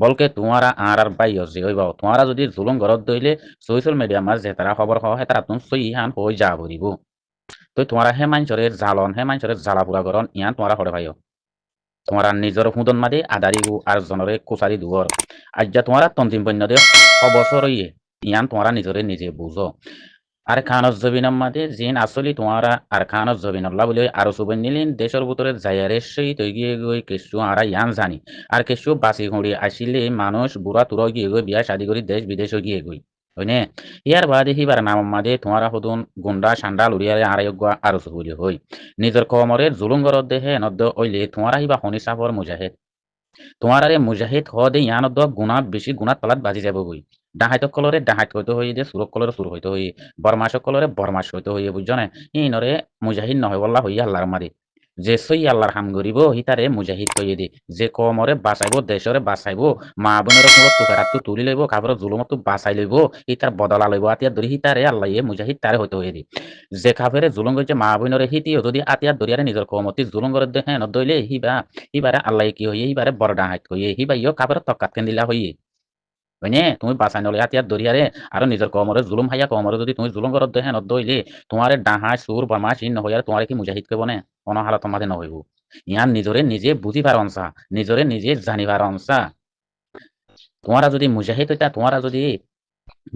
বলকে তোমারা আর বাই হচ্ছে ওই বাও তোমারা যদি জুলুম ঘরত দইলে সোশ্যাল মিডিয়া মাঝ যে তারা খবর হয় তারা তুমি সই হান হয়ে যা ভরিব তো তোমারা হে মাঞ্চরের জালন হে মাঞ্চরের জ্বালা পুরা করন ইয়ান তোমারা হরে ভাইও তোমারা নিজের হুদন মাদে আদারিগু আর জনরে কুচারি দুয়ার আজ্ঞা তোমারা তন্তিম বন্য দে অবসর ইয়ে ইয়ান তোমারা নিজরে নিজে বুঝো আর খানস জবিনম মাদে জিন আসলি তোমারা আর খানস জবিনল্লা বলে আরো সুবন নিলেন দেশের ভিতরে যাইয়ারে সেই তৈ গিয়ে গই কেসু আরা ইয়ান জানি আর কেসু বাসি ঘুড়ি আসিলে মানুষ বুড়া তুরা গিয়ে গই বিয়া শাদি করি দেশ বিদেশ গিয়ে গই হইনে ইয়ার বাদে হিবার নাম মাদে তোমারা হদুন গুন্ডা সান্ডা লুড়িয়ারে আড়াইগ আরো সুবলি হই নিজের কমরে জুলুঙ্গর দেহে নদ্দ ওইলে তোমারা হিবা হনি সাফর মুজাহিদ তোমার আরে মুজাহিদ হদে ইয়ানত গুণাত বেশি গুণাত পালাত বাজি যাব বই ডাহাইত কলরে ডাহাইত হইতে হই যে সুরক কলরে সুর হইতে হই বরমাস কলরে বরমাস হইতে হই বুঝছ না ইনরে মুজাহিদ নহয় বল্লা হই আল্লাহর মারি যে সই আল্লাহর হাম গরিব হিতারে মুজাহিদ কইয়ে দি যে কমরে বাঁচাইব দেশরে বাঁচাইব মা বোনের কোনো তুকারাতু তুলি লইব কাবর জুলুমতো বাঁচাই লইব হিতার বদলা লইব আতিয়া ধরি হিতারে আল্লাহ মুজাহিদ তারে হইতে হই দি যে কাফেরে জুলুম গইছে মা বোনের হিতিও যদি আতিয়া ধরিয়ারে নিজের কমতি জুলুম করে দেখে নদইলে হিবা হিবারে আল্লাহ কি হইয়ে হিবারে বড় ডাহাত কইয়ে হিবা ইয় কাপড় তকাত কেন দিলা হইয়ে হয়নে তুমি বাঁচাই নলে হাতিয়ার দরিয়ারে আর নিজের কমরে জুলুম হাইয়া কমরে যদি তুমি জুলুম করত দেখে নদইলে তোমার ডাহা সুর বরমা চিন নহইয়ার তোমার কি মুজাহিদ কব নে কোন হালত মাঝে নহইব ইয়ান নিজরে নিজে বুঝিবার অংসা নিজরে নিজে জানিবার অংসা তোমারা যদি মুজাহিদ হইতা তোমারা যদি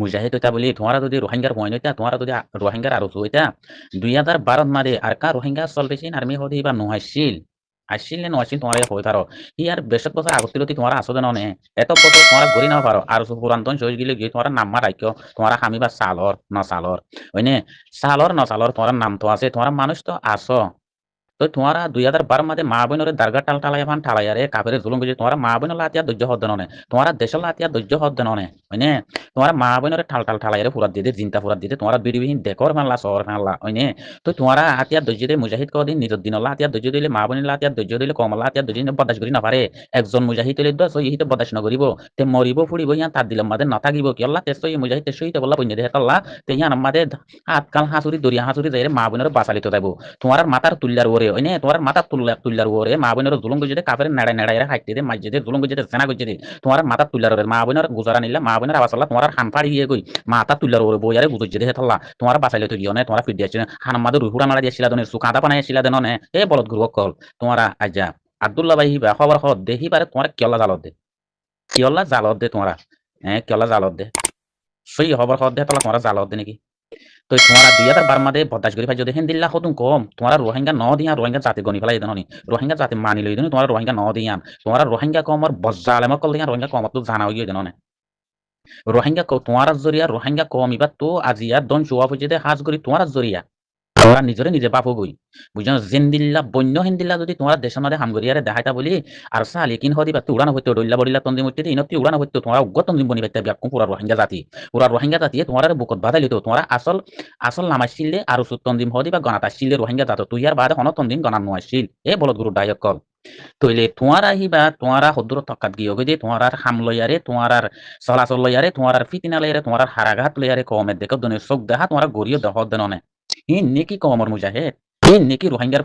মুজাহিদ হইতা বলি তোমারা যদি রোহিঙ্গার পয়েন্ট হইতা তোমারা যদি রোহিঙ্গার আরো হইতা 2012 মাদে আর কা রোহিঙ্গা চলতেছিল আর্মি হদি বা নহইছিল আসছিল নে নহইছিল তোমার হই পারো ই আর বেশক বছর আগতিলতি তোমার আসো দেন নে এত বছর তোমার গড়ি না পারো আর পুরান্তন সই গিলে গিয়ে তোমার নাম রাখ্য তোমার হামি বা সালর ন সালর ওইনে সালর ন সালর তোমার নাম তো আছে তোমার মানুষ তো আসো তো তোমারা 2012 মাঝে মা বোনের দারগা টাল টালাই ফান ঠালাইয়ারে কাফের জুলুম গেছে তোমারা মা বোনের লাতিয়া ধৈর্য হদ্দ ননে তোমারা দেশের লাতিয়া ধৈর্য হদ্দ ননে হইনে তোমারা মা বোনের ঠাল টাল ঠালাইয়ারে ফুরাত দিয়ে জিন্তা ফুরাত দিয়ে তোমারা বিড়িবিহীন দেখর মানলা শহর মানলা হইনে তো তোমারা আতিয়া ধৈর্য দিয়ে মুজাহিদ কদিন নিজের দিন আতিয়া ধৈর্য দিলে মা বোনের লাতিয়া ধৈর্য দিলে কমলা আতিয়া ধৈর্য বদাস করি না পারে একজন মুজাহিদ হইলে দশ ইহিতে বদাস নকরিব তে মরিব ফুড়িব ইয়ান তার দিলাম মাদের নাথাকিব কি আল্লাহ তেসই মুজাহিদ তেসই তে বললা বইনে দেহে আল্লাহ তে ইয়ান আমাদের আতকাল হাসুরি দরিয়া হাসুরি যাইরে মা বোনের বাঁচালিত যাইব তোমার মাথার তুল্লার ওরে ওই তোমার মাথার তুল্লার ওরে মা বোনের জুলুম গজে কাফের নাড়াই নাড়াই হাইতে দে মাইজে দে জুলুম গজে সেনা গজে দে তোমার মাথার তুল্লার ওরে মা বোনের গুজারা নিলা মা বোনের আবাস আল্লাহ তোমার হান ফাড়ি গিয়ে গই মাথা তুল্লার ওরে বইয়ারে গুজে দে হেতাল্লা তোমার বাঁচাইলে তো গিয়ে তোমার ফিট দিয়েছে হান আমাদের রুহুরা মারা দিয়েছিল দনে সুকাদা পানাই ছিল দেন নে এ বলদ গুরু কল তোমারা আজা আব্দুল্লাহ ভাই হিবা খবর হ দেহি পারে তোমার কিয়লা জালত দে কিয়লা জালত দে তোমারা হ্যাঁ কিয়লা জালত দে সেই খবর হ দে তাহলে তোমারা জালত দে নাকি তো তোমারা 2012 মাদে বদাস করি যদি হেন দিল্লা হতুন কম তোমারা রোহিঙ্গা ন দিয়া রোহিঙ্গা জাতি গনি ফেলাই দেননি রোহিঙ্গা জাতি মানি লই দেন তোমারা রোহিঙ্গা ন দিয়ান তোমারা রোহিঙ্গা কমর বজ্জালেম কল দিয়া রোহিঙ্গা কমত তো জানা হইয়ে দেননে রোহিঙ্গা তোমার জরিয়া রোহিঙ্গা কম ইবা তো আজিয়া দন চুয়া হইছে দে হাজ করি তোমার জরিয়া তোমরা নিজরে নিজে বাপ গই বুঝছো জিন্দিল্লা বন্য হিন্দিল্লা যদি তোমার দেশের মধ্যে হামগরিয়ারে দেখাইতা বলি আর সালি কিন হদি বা উড়ানো হইতো ডইল্লা বড়িল্লা তন্দি মধ্যে ইনতি উড়ানো হইতো তোমরা উগ্র তন্দি বনি পাইতা ব্যাকুম পুরা রোহিঙ্গা জাতি তোমার বুকত বাধাই লিতো তোমরা আসল আসল নামাইছিলে আর সুত তন্দিম হদি বা গনাত আসছিলে রোহিঙ্গা জাত তুই আর বাদে হন তন্দিম গনান নোয়াইছিল এ বলদ গুরু ডায়ক কল তইলে তোমার আহিবা তোমার হদ্দুর তকাত গিয়ে গই তোমার আর হাম লইয়ারে তোমার আর চলাচল লইয়ারে তোমার আর ফিতিনা লইয়ারে তোমার আর হারাঘাত লইয়ারে কমের দেখো দনে চোখ দেখা তোমার গড়িও দহ দেননে নেকি কমর মুজাহিদ নেকি রোহিঙ্গার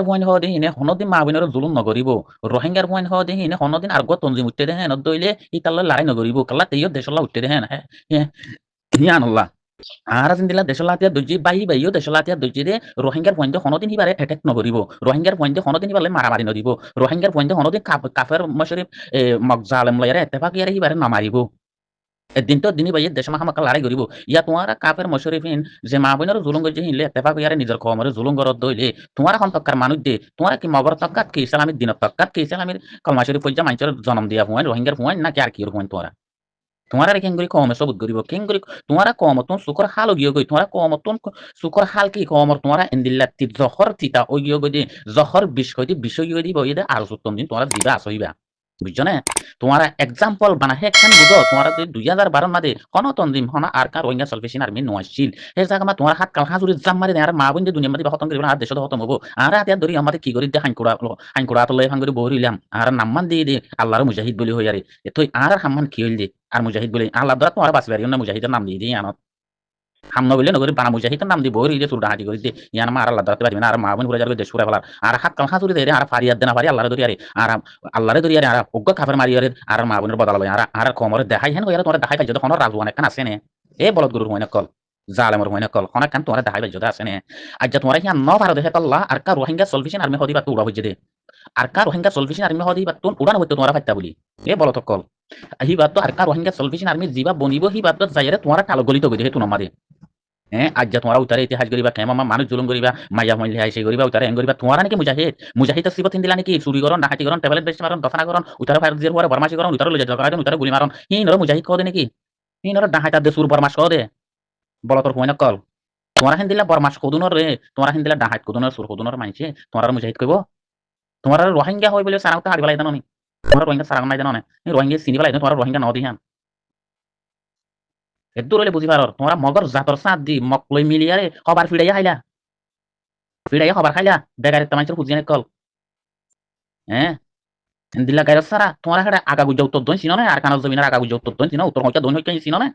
পয়েন্ট হওয়া দেখি হনদিন মা বোনের জুলুম নগরিব রোহিঙ্গার পয়েন্ট হওয়া দেখি হনদিন আর তঞ্জিম উঠতে দেখেন দইলে ইতাল্লা লড়াই নগরিব কাল্লা তেইও দেশলা উঠতে দেখেন আল্লাহ আর দিলা দেশলা তিয়া দইজি বাইও দেশলা তিয়া দইজি দে রোহিঙ্গার পয়েন্টে হনদিন হিবারে এটেক নগরিব রোহিঙ্গার পয়েন্টে হনদিন হিবারে মারামারি নদিব রোহিঙ্গার পয়েন্টে হনদিন কাফের মশরিফ মগজালেম লয়ারে এতেফাক ইয়ারে হিবারে নামারিব এদিন তো দিনই বাইয়ে দেশ মাখামাকা লড়াই করিব ইয়া তোমার কাফের মশরিফিন যে মা বোনের জুলুম গজে হিনলে এতেফাক ইয়ারে নিজের কমরে জুলুম গরত দইলে তোমার এখন তক্কার মানুষ দে তোমার কি মগর তক্কাত কি ইসলামের দিন তক্কাত কি ইসলামের কলমা শরীফ পয়জা মানুষের জন্ম দিয়া হুঁয়েন রোহিঙ্গার হুঁয়েন না কি আর কি হুঁয়েন তোমারা তোমার আর কেঙ্গুরি কমে সবুত করিব কেঙ্গুরি তোমার কমতন সুকর হাল গিয়ে গই তোমার কমতন সুকর হাল কি কমর তোমার এন্দিল্লা তি জহর তিতা ওই গিয়ে গই জহর বিষ কই বিষয় গই দিব ইদে আর সুতম দিন তোমার দিবা আসইবা বুঝছো না তোমার এক্সাম্পল বানা হে একখান বুঝো তোমার 2012 মাদে কোনো তন্দিম হনা আর কার রোহিঙ্গা সলভেশন আর্মি নোয়াছিল হে জায়গা মা তোমার হাত কাল হাজুরি জাম মারি আর মা বন্ধে দুনিয়া মাদি হতম করিব আর দেশত হতম হবো আর হাতিয়া ধরি আমাদের কি করি হাইন কুড়া তো লই ভাঙ্গরি বহরিলাম আর নাম্মান দিয়ে দে আল্লাহর মুজাহিদ বলি হই আরে তুই আর হাম্মান কি হইল দে আর মুজাহিদ বলি আল্লাহ দ্বারা তোমার বাঁচবে আর না মুজাহিদের নাম দিয়ে দিই আনত হামনা বললে নগরী বানা মুজাহিদ নাম দি বই যে সুরডা হাজি করি দে ইয়ান মা আর আল্লাহ দাতে পারবে না আর মা বোন ঘুরে যাবে দেশ পুরা ফেলার আর হাত কাল হাতুরি দে আর ফারিয়াদ দেনা ফারি আল্লাহরে দরিয়ারে আর আল্লাহরে দরিয়ারে আর অজ্ঞ কাফের মারিয়ারে আর মা বোনের বদল লয় আর কমরে দেখাই হেন হইয়া তোরা দেখাই পাই যত কোন রাজওয়ান একখান আছে নে এ বলদ গুরুর মইনা কল জালেমর মইনা কল কোন একখান তোরা দেখাই পাই যত আছে নে আজ যা তোরা হিয়ান ন ভারত হে আল্লাহ আর কা রোহিঙ্গা সলভেশন আর্মি হদিবা তো উড়া হইছে দে আর কা রোহিঙ্গা সলভেশন আর্মি হদিবা তো উড়ানো হইতো তোরা ফাইতা বলি এ বলদ কল হিবাত তো আর কা রোহিঙ্গা সলভেশন আর্মি জিবা বনিব হিবাত যাইরে তোরা কালো গলিত গই দে তুন মারে হ্যাঁ আজ যা তোমরা উতারে ইতিহাস করিবা কেমন মানুষ জুলুম করিবা মাইয়া মহিলা আইসে করিবা উতারে এন করিবা তোমরা নাকি মুজাহিদ মুজাহিদ সিবত হিন্দিলা নাকি চুরি করন ডাকাতি করন ট্যাবলেট বেশি মারন দফানা করন উতারে ফায়ার দিয়ে পরে বরমাশি করন উতারে লইয়া জগা উতারে গুলি মারন হি নর মুজাহিদ কদে নাকি হি নর ডাকাত দে সুর বরমাশ কদে বল তোর কইনা কল তোমরা হিন্দিলা বরমাশ কদুনর রে তোমরা হিন্দিলা ডাকাত কদুনর সুর কদুনর মানছে তোমরা মুজাহিদ কইব তোমরা রোহিঙ্গা হই বলে সারাউতে হাড়ি বেলাই জানো নি তোমরা রোহিঙ্গা সারাং নাই জানো না রোহিঙ্গা চিনি বেলাই তোমরা রোহিঙ্গা ন দিহান এদুর হলে বুঝি পারর তোমরা মগর জাতর সাথ দি মকলই মিলিয়ারে হবার ফিড়াইয়া হাইলা ফিড়াইয়া হবার খাইলা বেগারে তামাইছর খুঁজিয়ে কল হ্যাঁ দিলা গাইর সারা তোমার হাড়ে আগা গুজা উত্তর দন চিনো না আর কানাল জমিনের আগা গুজা উত্তর দন চিনো উত্তর হইকা দন হইকা চিনো না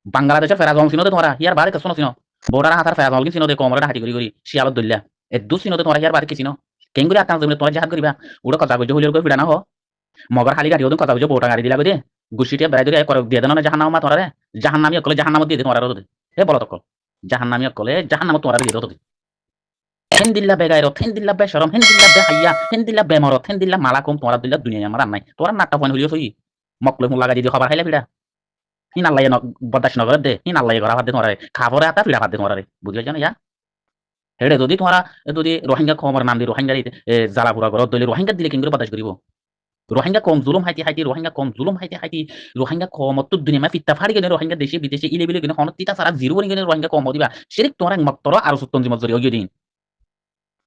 বাংলাদেশের ফেরাজম চিনো দে তোমরা হিয়ার বারে কেসনো চিনো বোর্ডার হাতার ফেরাজম কি চিনো দে কোমরে হাঁটি করি শিয়ালত দইলা এদু চিনো দে তোমরা হিয়ার বারে কি চিনো কেঙ্গুরি আকান জমিনে তোমরা জাহাজ করিবা উড়ো কথা গুজা হইলে কই ফিড়া না হ মগর খালি গাড়ি ওদন কথা গুজা বোটা গাড়ি দিলা গদে গুছিটিয়া বেড়াই ধরে করে দিয়ে দেন না জাহান্নাম তোমরা রে জাহান্নামি কলে জাহান্নাম দিয়ে দে তোমরা রোদে এ বলো তকল জাহান্নামি কলে জাহান্নাম তোমরা দিয়ে দে হেন্দিল্লা বেগাইরত হেন্দিল্লা বেশরম হেন্দিল্লা বেহাইয়া হেন্দিল্লা বেমরত হেন্দিল্লা মালাকুম তোরা দিল্লা দুনিয়া আমার নাই তোরা নাট্টা ফোন হইলিও সই মকলে মুলা গাজি দি খবর খাইলা বিড়া হিন আল্লাহ বদাস নগর দে হিন আল্লাহ গড়া ভাত দে তোরা খাবরে আতা পিড়া ভাত দে তোরা বুঝিও জানো ইয়া হেডে যদি তোরা যদি রোহিঙ্গা খমর নাম দি রোহিঙ্গা জ্বালাপুরা ঘরত দলে রোহিঙ্গা দিলে কিংরে বদাস করিব রোহিঙ্গা কম জুলুম হাইতি হাইতি রোহিঙ্গা কম জুলুম হাইতি হাইতি রোহিঙ্গা কমত দুনিয়া মা ফিত্তা ফাড়ি গেলে রোহিঙ্গা দেশে বিদেশে ইলে বিলে গেলে হনতিতা সারা জিরো বনি গেলে রোহিঙ্গা কম দিবা সেরিক তোরা মক্তর আর সুত্তন জিমত জরি ওগি দিন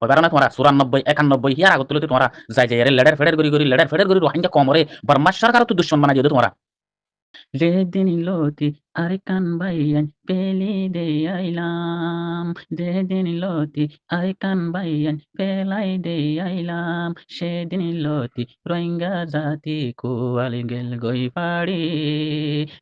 হইবার না তোমরা 94 91 হিয়ার আগত তুলতে তোমরা যাই যাই লেডার ফেডার করি লেডার ফেডার করি রোহিঙ্গা কমরে বর্মা সরকার তো দুশ্মন বানাই দিও তোমরা যেদিন লতি আর কান বাইয়ান পেলি দে আইলাম যেদিন লতি আর কান বাইয়ান পেলাই দে আইলাম সেদিন লতি রোহিঙ্গা জাতি কুয়াল গেল গই পাড়ি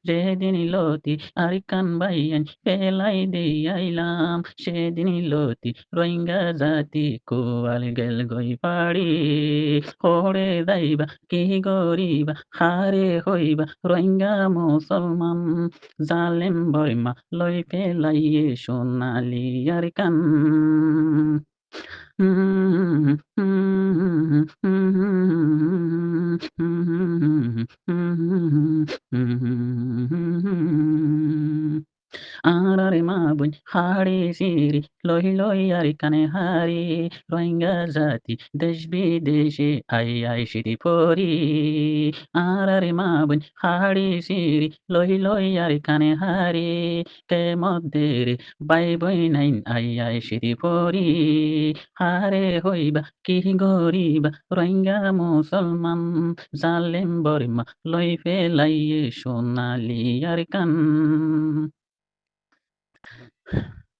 যেদিন লতি আর কান বাইয়ান পেলাই দে আইলাম সেদিন লতি রোহিঙ্গা জাতি কুয়াল গেল গই পাড়ি হরে দাইবা কি গরিবা হারে হইবা রোহিঙ্গা মুসলমান জালেম বর্মা লই পেলাইয়ে সোনালি আর কান আরে মা বোন হাড়ি সিরি লই লই আর কানে হারি রোহিঙ্গা জাতি দেশ বিদেশে আই আই সিরি পরি আরে মা বোন হাড়ি সিরি লই লই আর কানে হারি কে মধ্যে রে বাই বই নাইন আই আই সিরি পরি হারে হইবা কি গরিবা রোহিঙ্গা মুসলমান জালেম বর্মা লই ফেলাইয়ে সোনালি আর কান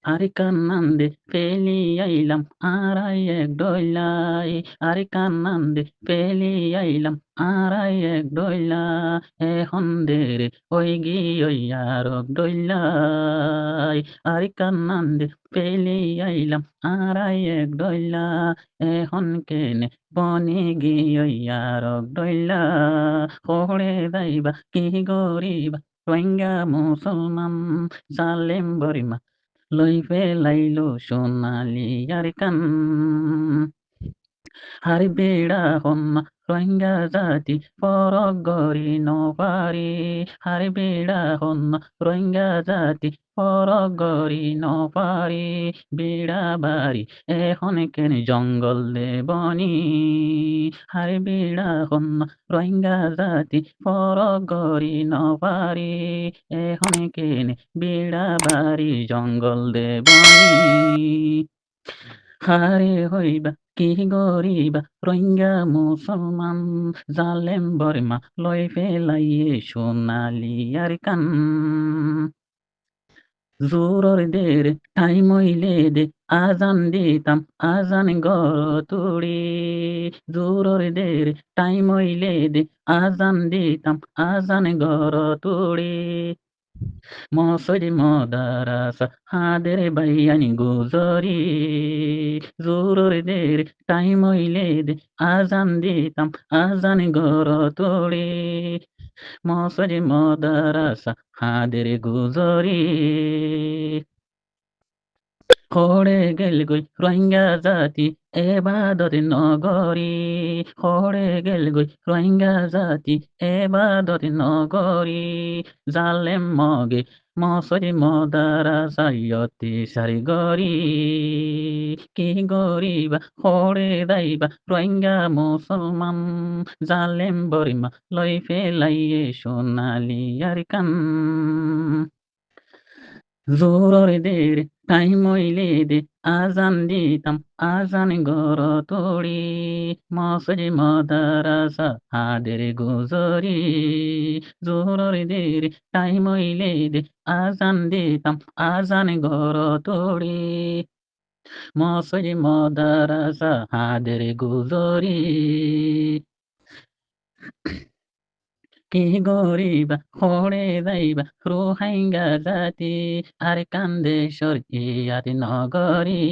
আরে কান্নান্দে পেলি আইলাম আড়াই এক ডইলাই আরে কান্নান্দে পেলি আইলাম আড়াই এক ডইলা এখন দে রে ওই গি ওই আর ডইলাই আরে কান্নান্দে পেলি আইলাম আড়াই এক ডইলা এখন কেনে বনি গি ওই আর ডইলা হরে দাইবা কি গরিবা রোহিঙ্গা মুসলমান জালেম বরিমা লই ফেলাইলো সোনালি আর কান হার বেড়া হন্না রোহিঙ্গা জাতি পরক গরি নপারি হার বেড়া হন্না রোহিঙ্গা জাতি পরক গরি নপারি বেড়া বাড়ি এখন কেন জঙ্গল দেবনি হার বেড়া হন্না রোহিঙ্গা জাতি পরক গরি নপারি এখন কেন বেড়া বাড়ি জঙ্গল দেবনি হারে হইবা কি গরিবা রোহিঙ্গা মুসলমান জালেম বর্মা লই ফেলাইয়ে সোনালি আর কান জোরর দের টাইম হইলে দে আজান দিতাম আজান গর তুড়ি জোরর দের টাইম হইলে দে আজান দিতাম আজান গর তুড়ি মসজিদ মাদ্রাসা হাদের বাইয়ানি গুজরি জোহরের টাইম হইলে আজান দিতাম আজান ঘর তোড়ে মসজিদ মাদ্রাসা হাদের গুজরি খড়ে গেল গই রোহিঙ্গা জাতি এবাদত নগরী খড়ে গেল গই রোহিঙ্গা জাতি এবাদত নগরী জালেম মগে মসরি মদারাসায়তি সারি গরি কি গরিবা খড়ে দাইবা রোহিঙ্গা মুসলমান জালেম বরিমা লই ফেলাইয়ে সোনালি আর কান জোহরের টাইম হইলে আজান দিতাম আজান ঘর তোড়ি মসজিদ মাদ্রাসা হাদের গুজরি জোহরের টাইম হইলে আজান দিতাম আজান ঘর তোড়ি মসজিদ মাদ্রাসা হাদের গুজরি কি গরিবা খড়ে যাইবা রোহিঙ্গা জাতি আর কান্দে সরকিয়াতি নগরী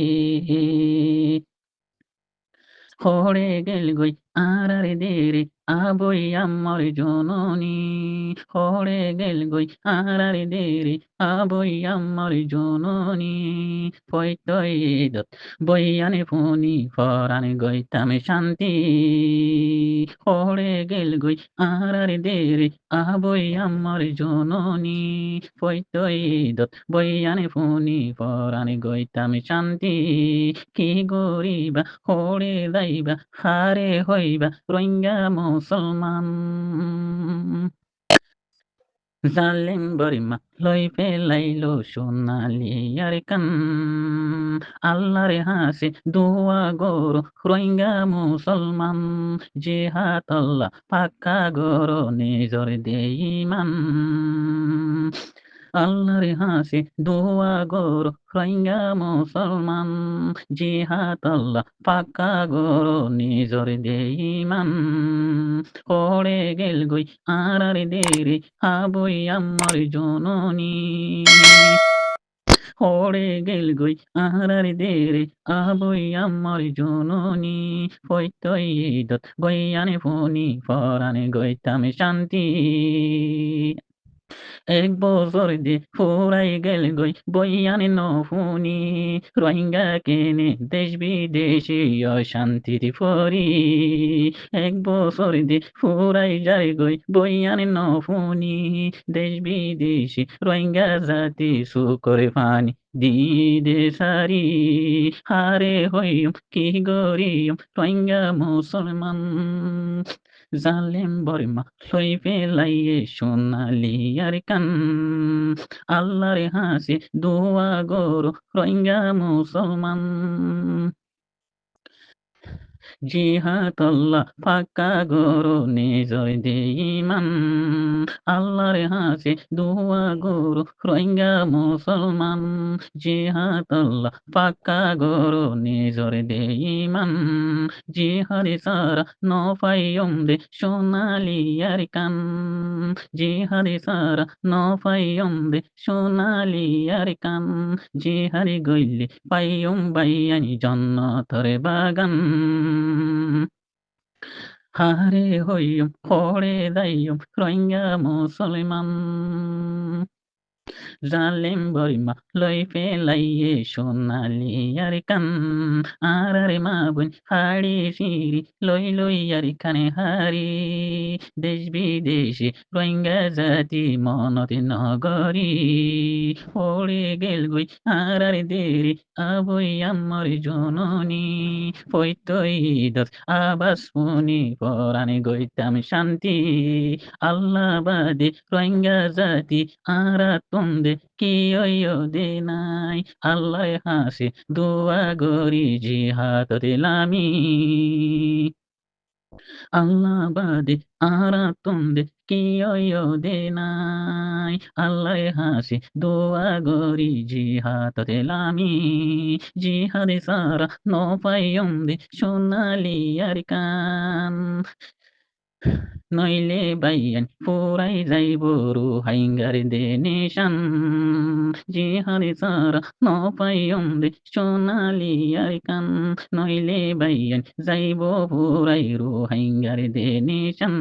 খড়ে গেল গই আর দেরে আবই আমার জননী খড়ে গেল গই আর দেরে আবই আমার জননী পৈতই দত বইয়ানে ফোনি ফরানে গইতামে শান্তি খড়ে গেল গই আর দেরে আবই আমার জননী পৈতই দত বইয়ানে ফোনি ফরানে গইতামে শান্তি কি গরিবা খড়ে যাইবা হারে হইবা রোহিঙ্গা মুসলমান জালেম বরিমা লই ফেলাইলো সোনালি আর কান আল্লাহর হাসে দোয়া গরো রোহিঙ্গা মুসলমান জেহাদ আল্লাহ পাক্কা গরো নিজর দেইমান আল্লাহর হাসে দোয়া গরো রোহিঙ্গা মুসলমান জিহাদ আল্লাহ পাক্কা গরো নিজর দেইমান খড়ে গেল গই আর দেরে আবই আমার জননী খড়ে গেল গই আর দেরে আবই আমার জননী হইতই দত বইয়ানে ফোনি ফরানে গইতামে শান্তি এক বছর ফুরাই গেল গই বইয়ানে নফুনি রোহিঙ্গা কেনে দেশ বিদেশি অশান্তিতে ফরি এক বছর ফুরাই যায় গই বইয়ানে নফুনি দেশ বিদেশি রোহিঙ্গা জাতি সুকরে পানি দিদে সারি হারে হইম কি গরিম রোহিঙ্গা মুসলমান জালেম বর্মা লই ফেলাইয়ে সোনালি আর কান আল্লাহর হাসি দোয়া গরো রোহিঙ্গা মুসলমান জিহাদ আল্লাহ পাক্কা গরো নিজর দেইমান আল্লাহর হাসে দোয়া গরো রোহিঙ্গা মুসলমান জিহাদ আল্লাহ পাক্কা গরো নিজর দেইমান জিহাদ সারা নফাইয়ম দে সোনালি আর কান জিহাদ সারা নফাইয়ম দে সোনালি আর কান জিহাদ গইলে পাইয়ম বাইয়ানি জন্নতর বাগান হারে হইয়ম খড়ে দাইয়ম রোহিঙ্গা মুসলমান জালেম বরিমা লই ফেলাইয়ে সোনালি আর কান আর মা বোন হাড়ি সিঁড়ি লই লই আর কানে হারি দেশ বিদেশে রোহিঙ্গা জাতি মনতে নগরী পড়ে গেল গই আর দেরি আবই আমার জননী পৈতই দশ আবাস শুনি পরাণে গইতাম শান্তি আল্লাহ বাদে রোহিঙ্গা জাতি আরা তন্দে কি দে নাই আল্লাহ হাসে দোয়া গরি জিহাদ দিলামি আল্লাহ বাদে আরা তন্দে কি দে নাই আল্লাহ হাসে দোয়া গরি জিহাদ দিলামি জিহাদে সারা নো পাইয়ম দে সোনালি আর কান নইলে বাইয়ান ফুরাই যাইব রুহাইঙ্গার দেনিশান জিহারে সারা ন পাইয়ম রে সোনালি আর কান নইলে বাইয়ান যাইব ফুরাই রুহাইঙ্গার দেনিশান